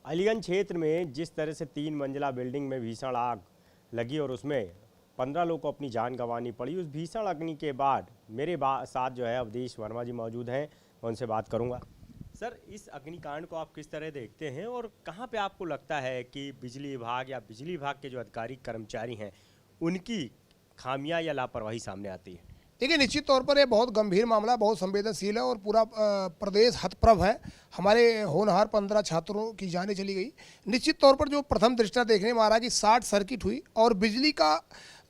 अलीगंज क्षेत्र में जिस तरह से 3 मंजिला बिल्डिंग में भीषण आग लगी और उसमें 15 लोग को अपनी जान गंवानी पड़ी, उस भीषण अग्नि के बाद मेरे साथ जो है अवधेश वर्मा जी मौजूद हैं। मैं उनसे बात करूंगा। सर, इस अग्निकांड को आप किस तरह देखते हैं और कहां पे आपको लगता है कि बिजली विभाग या बिजली विभाग के जो अधिकारी कर्मचारी हैं उनकी खामियां या लापरवाही सामने आती है? देखिए, निश्चित तौर पर ये बहुत गंभीर मामला, बहुत संवेदनशील है और पूरा प्रदेश हतप्रभ है। हमारे होनहार 15 छात्रों की जानें चली गई। निश्चित तौर पर जो प्रथम दृष्टया देखने में आ रहा है कि शॉर्ट सर्किट हुई और बिजली का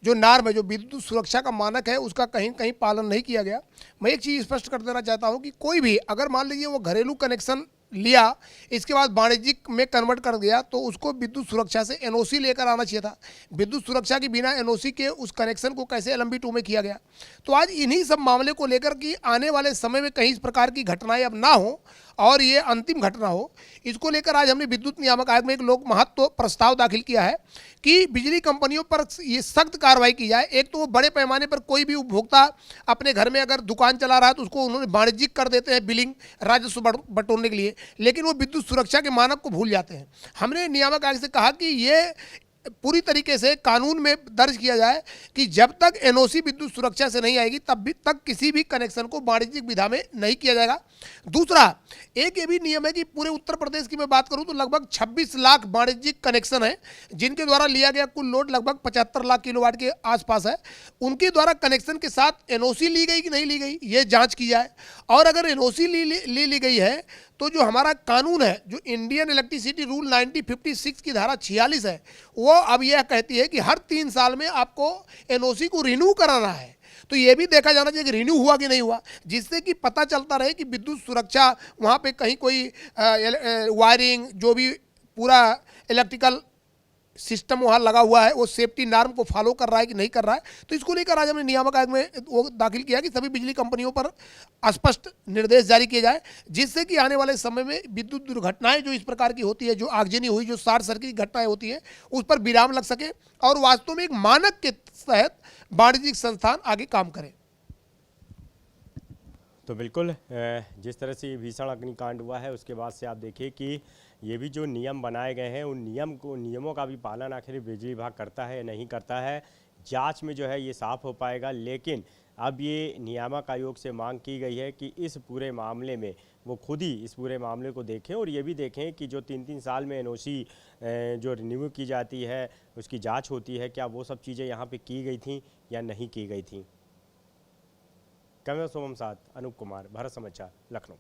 जो नॉर्म है, जो विद्युत सुरक्षा का मानक है, उसका कहीं कहीं पालन नहीं किया गया। मैं एक चीज़ स्पष्ट कर देना चाहता हूँ कि कोई भी अगर मान लीजिए वो घरेलू कनेक्शन लिया, इसके बाद वाणिज्यिक में कन्वर्ट कर गया, तो उसको विद्युत सुरक्षा से एनओसी लेकर आना चाहिए था। विद्युत सुरक्षा के बिना एनओसी के उस कनेक्शन को कैसे एलएमबी 2 में किया गया? तो आज इन्हीं सब मामले को लेकर कि आने वाले समय में कहीं इस प्रकार की घटनाएं अब ना हो और ये अंतिम घटना हो, इसको लेकर आज हमने विद्युत नियामक आयोग में एक लोक महत्व प्रस्ताव दाखिल किया है कि बिजली कंपनियों पर ये सख्त कार्रवाई की जाए। एक तो वो बड़े पैमाने पर कोई भी उपभोक्ता अपने घर में अगर दुकान चला रहा है तो उसको उन्होंने वाणिज्यिक कर देते हैं बिलिंग राजस्व बटोरने के लिए, लेकिन वो विद्युत सुरक्षा के मानक को भूल जाते हैं। हमने नियामक आयोग से कहा कि ये पूरी तरीके से कानून में दर्ज किया जाए कि जब तक एनओसी विद्युत सुरक्षा से नहीं आएगी तब तक किसी भी कनेक्शन को वाणिज्यिक विधा में नहीं किया जाएगा। दूसरा, एक ये भी नियम है कि पूरे उत्तर प्रदेश की मैं बात करूं तो लगभग 26 लाख वाणिज्यिक कनेक्शन है, जिनके द्वारा लिया गया कुल लोड लगभग 75 लाख किलोवाट के आसपास है। उनके द्वारा कनेक्शन के साथ एनओसी ली गई कि नहीं ली गई, ये जांच की जाए। और अगर एनओसी ली गई है तो जो हमारा कानून है, जो इंडियन इलेक्ट्रिसिटी रूल 1956 की धारा 46 है, वो अब यह कहती है कि हर 3 साल में आपको एनओसी को रिन्यू कराना है। तो ये भी देखा जाना चाहिए कि रिन्यू हुआ कि नहीं हुआ, जिससे कि पता चलता रहे कि विद्युत सुरक्षा वहाँ पे कहीं कोई वायरिंग, जो भी पूरा इलेक्ट्रिकल सिस्टम वहाँ लगा हुआ है, वो सेफ्टी नॉर्म को फॉलो कर रहा है कि नहीं कर रहा है। तो इसको लेकर आज हमने नियामक आयोग में वो दाखिल किया कि सभी बिजली कंपनियों पर स्पष्ट निर्देश जारी किए जाए, जिससे कि आने वाले समय में विद्युत दुर्घटनाएं जो इस प्रकार की होती है, जो आगजनी हुई, जो शॉर्ट सर्किट घटनाएं होती है, उस पर विराम लग सके और वास्तव में एक मानक के तहत वाणिज्यिक संस्थान आगे काम करें। तो बिल्कुल जिस तरह से भीषण अग्निकांड हुआ है उसके बाद से आप देखिए कि ये भी जो नियम बनाए गए हैं उन नियमों का भी पालन आखिर बिजली विभाग करता है या नहीं करता है, जांच में जो है ये साफ हो पाएगा। लेकिन अब ये नियामक आयोग से मांग की गई है कि इस पूरे मामले में वो खुद ही इस पूरे मामले को देखें और ये भी देखें कि जो 3-3 साल में एनओसी जो रिन्यू की जाती है, उसकी जाँच होती है, क्या वो सब चीज़ें यहाँ पर की गई थी या नहीं की गई थी। कैमरा सोमम साथ अनूप कुमार, भारत समाचार, लखनऊ।